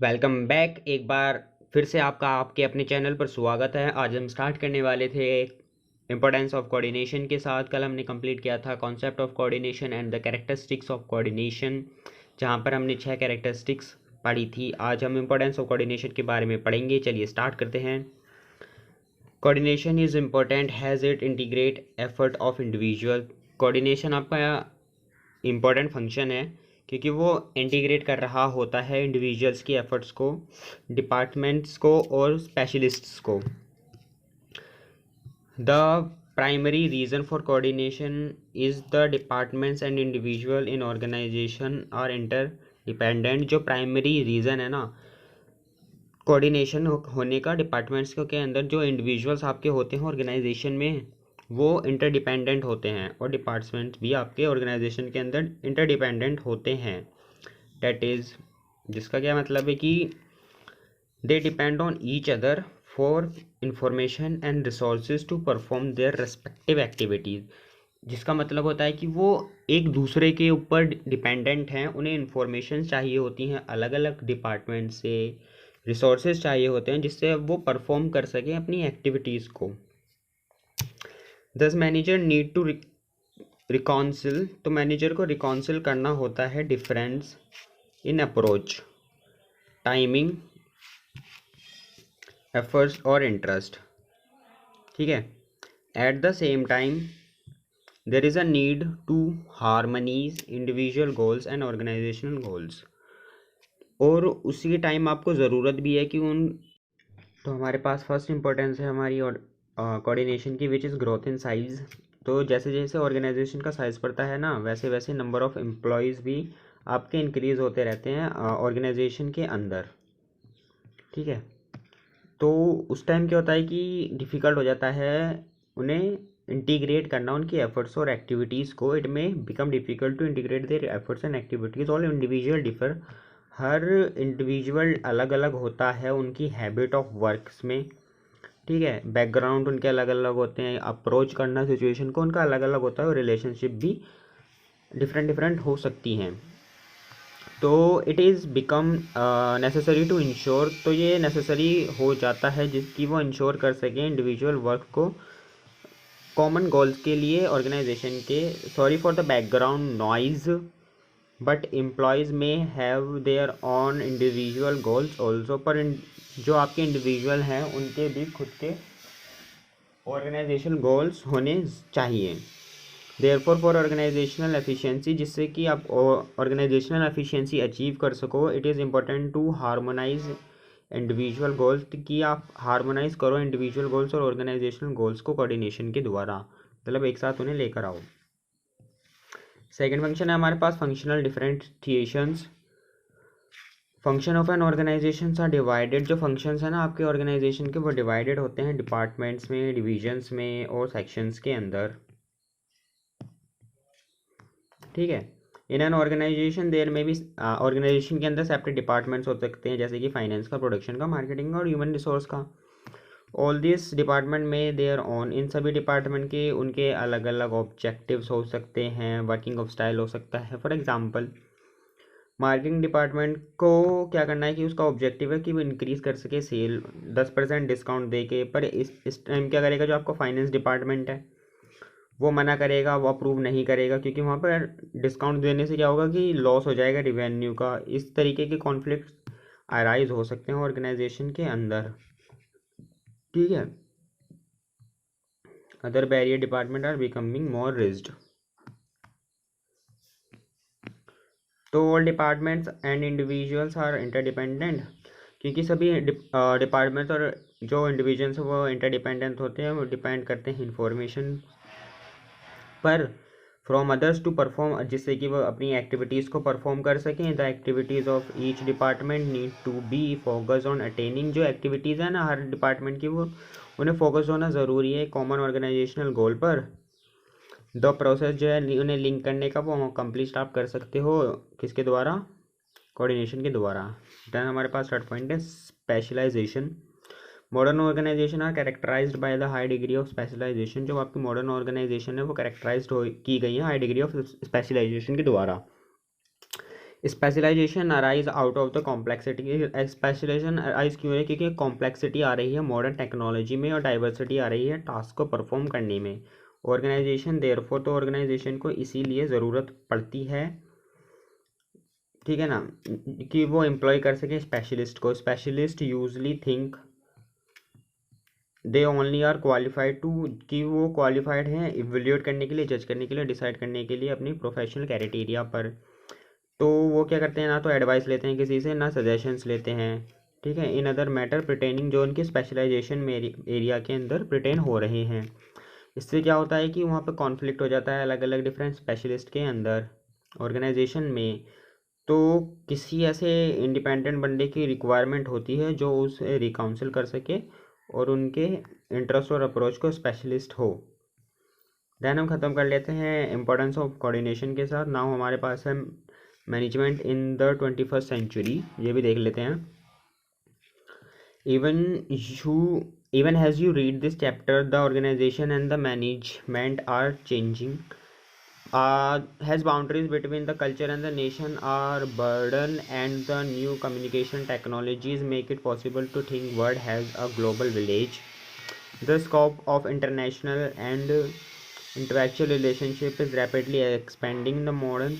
Welcome back. एक बार फिर से आपका आपके अपने चैनल पर स्वागत है। आज हम स्टार्ट करने वाले थे इम्पोर्टेंस ऑफ कोऑर्डिनेशन के साथ। कल हमने कंप्लीट किया था concept of coordination and the characteristics of coordination, जहां पर हमने 6 कैरेक्टरिस्टिक्स पढ़ी थी। आज हम इम्पोर्टेंस ऑफ कोऑर्डिनेशन के बारे में पढ़ेंगे। चलिए स्टार्ट करते हैं। Coordination is important has it integrate effort of individual. Coordination आपका इम्पोर्टेंट फंक्शन है क्योंकि वो इंटीग्रेट कर रहा होता है इंडिविजुअल्स की एफर्ट्स को, डिपार्टमेंट्स को और स्पेशलिस्ट्स को। The primary reason for coordination is the departments and individual in organisation are inter dependent. जो प्राइमरी रीज़न है ना कोऑर्डिनेशन होने का, डिपार्टमेंट्स के अंदर जो इंडिविजुअल्स आपके होते हैं ऑर्गेनाइजेशन में, वो इंटरडिपेंडेंट होते हैं और डिपार्टमेंट्स भी आपके ऑर्गेनाइजेशन के अंदर इंटरडिपेंडेंट होते हैं। डैट इज़, जिसका क्या मतलब है कि they depend on each other for information and resources to perform their respective activities. जिसका मतलब होता है कि वो एक दूसरे के ऊपर डिपेंडेंट हैं, उन्हें इंफॉर्मेशन चाहिए होती हैं अलग अलग डिपार्टमेंट से, रिसोर्सेज चाहिए होते हैं जिससे वो परफॉर्म कर सकें अपनी एक्टिविटीज़ को। दस मैनेजर नीड टू रिकॉन्सिल, तो मैनेजर को रिकॉन्सिल करना होता है difference in approach, timing, efforts और इंटरेस्ट। ठीक है। At the same time there is a need to harmonise individual goals and organisational goals. और उसी टाइम आपको ज़रूरत भी है कि तो हमारे पास फर्स्ट इंपॉर्टेंस है हमारी कोऑर्डिनेशन की, which is growth in size. तो जैसे जैसे ऑर्गेनाइजेशन का साइज़ बढ़ता है ना, वैसे वैसे नंबर ऑफ़ एम्प्लॉयज़ भी आपके इंक्रीज़ होते रहते हैं ऑर्गेनाइजेशन के अंदर। ठीक है। तो उस टाइम क्या होता है कि डिफ़िकल्ट हो जाता है उन्हें इंटीग्रेट करना उनकी एफर्ट्स और एक्टिविटीज़ को। इट में become difficult to integrate their efforts and activities. All individual differ, हर इंडिविजुअल अलग अलग होता है उनकी हैबिट ऑफ वर्क्स में। ठीक है। बैकग्राउंड उनके अलग अलग होते हैं, अप्रोच करना सिचुएशन को उनका अलग अलग होता है और रिलेशनशिप भी डिफरेंट डिफरेंट हो सकती हैं। तो it is become necessary to ensure, तो ये नेसेसरी हो जाता है जिसकी वो इंश्योर कर सकें इंडिविजुअल वर्क को कॉमन गोल्स के लिए ऑर्गेनाइजेशन के। Sorry for the background noise, but employees में have their own individual goals also. पर जो आपके इंडिविजुअल हैं उनके भी खुद के ऑर्गेनाइजेशन गोल्स होने चाहिए। देयरफॉर फॉर ऑर्गेनाइजेशनल एफिशिएंसी, जिससे कि आप ऑर्गेनाइजेशनल एफिशिएंसी अचीव कर सको, it is important to harmonise individual goals, कि आप हार्मोनाइज करो इंडिविजुअल गोल्स और ऑर्गेनाइजेशनल गोल्स को कोऑर्डिनेशन के द्वारा, मतलब एक साथ उन्हें लेकर आओ। सेकेंड फंक्शन है हमारे पास functional differentiations. Function of an organisation are divided. जो फंक्शंस हैं ना आपके ऑर्गेनाइजेशन के, वो डिवाइडेड होते हैं डिपार्टमेंट्स में, डिविजन्स में और सेक्शंस के अंदर। ठीक है। इन एन ऑर्गेनाइजेशन देयर में भी, ऑर्गेनाइजेशन के अंदर सेपरेट डिपार्टमेंट्स हो सकते हैं, जैसे कि फाइनेंस का, प्रोडक्शन का, मार्केटिंग और ह्यूमन रिसोर्स का। ऑल दिस डिपार्टमेंट में देयर ऑन, इन सभी डिपार्टमेंट के उनके अलग अलग ऑब्जेक्टिव्स हो सकते हैं, वर्किंग ऑफ स्टाइल हो सकता है। फॉर एग्जांपल, मार्केटिंग डिपार्टमेंट को क्या करना है कि उसका ऑब्जेक्टिव है कि वो इंक्रीज़ कर सके सेल 10% डिस्काउंट दे के। पर इस टाइम क्या करेगा, जो आपका फाइनेंस डिपार्टमेंट है वो मना करेगा, वो अप्रूव नहीं करेगा, क्योंकि वहाँ पर डिस्काउंट देने से क्या होगा कि लॉस हो जाएगा रिवेन्यू का। इस तरीके के कॉन्फ्लिक्ट अराइज हो सकते हैं ऑर्गेनाइजेशन के अंदर। ठीक है। Other barrier department are becoming more rigid. तो all departments and individuals are interdependent, क्योंकि सभी डिपार्टमेंट्स और जो इंडिविजुअल्स हैं वो इंटरडिपेंडेंट होते हैं, वो डिपेंड करते हैं इंफॉर्मेशन पर फ्रॉम अदर्स टू परफॉर्म, जिससे कि वो अपनी एक्टिविटीज़ को परफॉर्म कर सकें। The activities of each department need to be focus on attaining. जो एक्टिविटीज़ है ना हर डिपार्टमेंट की, वो उन्हें फोकस होना ज़रूरी है कॉमन ऑर्गेनाइजेशनल गोल पर। द प्रोसेस जो है उन्हें लिंक करने का, वो कंप्लीट आप कर सकते हो किसके द्वारा, कोऑर्डिनेशन के द्वारा। देन हमारे पास थर्ड पॉइंट है specialisation. Modern organisation are characterised by the high degree of specialisation. जो आपकी मॉडर्न ऑर्गेनाइजेशन है वो कैरेक्टराइज्ड की गई है हाई डिग्री ऑफ स्पेशलाइजेशन के द्वारा। Specialisation arise out of the complexity. Specialisation arise क्यों है? क्योंकि कॉम्प्लेक्सिटी आ रही है मॉडर्न टेक्नोलॉजी में और डाइवर्सिटी आ रही है टास्क को परफॉर्म करने में। ऑर्गेनाइजेशन देयरफॉर, तो ऑर्गेनाइजेशन को इसीलिए ज़रूरत पड़ती है, ठीक है ना, कि वो एम्प्लॉय कर सके स्पेशलिस्ट को। Specialist usually think they only are qualified to, कि वो क्वालिफाइड हैं इवेल्यूएट करने के लिए, जज करने के लिए, डिसाइड करने के लिए अपनी प्रोफेशनल क्राइटेरिया पर। तो वो क्या करते हैं, ना तो एडवाइस लेते हैं किसी से, ना सजेशंस लेते हैं, ठीक है, इन अदर मैटर प्रिटेनिंग, जो उनके स्पेशलाइजेशन में एरिया के अंदर प्रिटेन हो रहे हैं। इससे क्या होता है कि वहाँ पर कॉन्फ्लिक्ट हो जाता है अलग अलग डिफरेंट स्पेशलिस्ट के अंदर ऑर्गेनाइजेशन में। तो किसी ऐसे इंडिपेंडेंट बंदे की रिक्वायरमेंट होती है जो उसे रिकाउंसिल कर सके और उनके इंटरेस्ट और अप्रोच को स्पेशलिस्ट हो। देन हम ख़त्म कर लेते हैं इंपॉर्टेंस ऑफ कोऑर्डिनेशन के साथ। नाउ हमारे पास है management in the 21st century, ये भी देख लेते हैं। even as you read this chapter, the organization and the management are changing, has boundaries between the culture and the nation are burden, and the new communication technologies make it possible to think world has a global village. The scope of international and intellectual relationship is rapidly expanding. The modern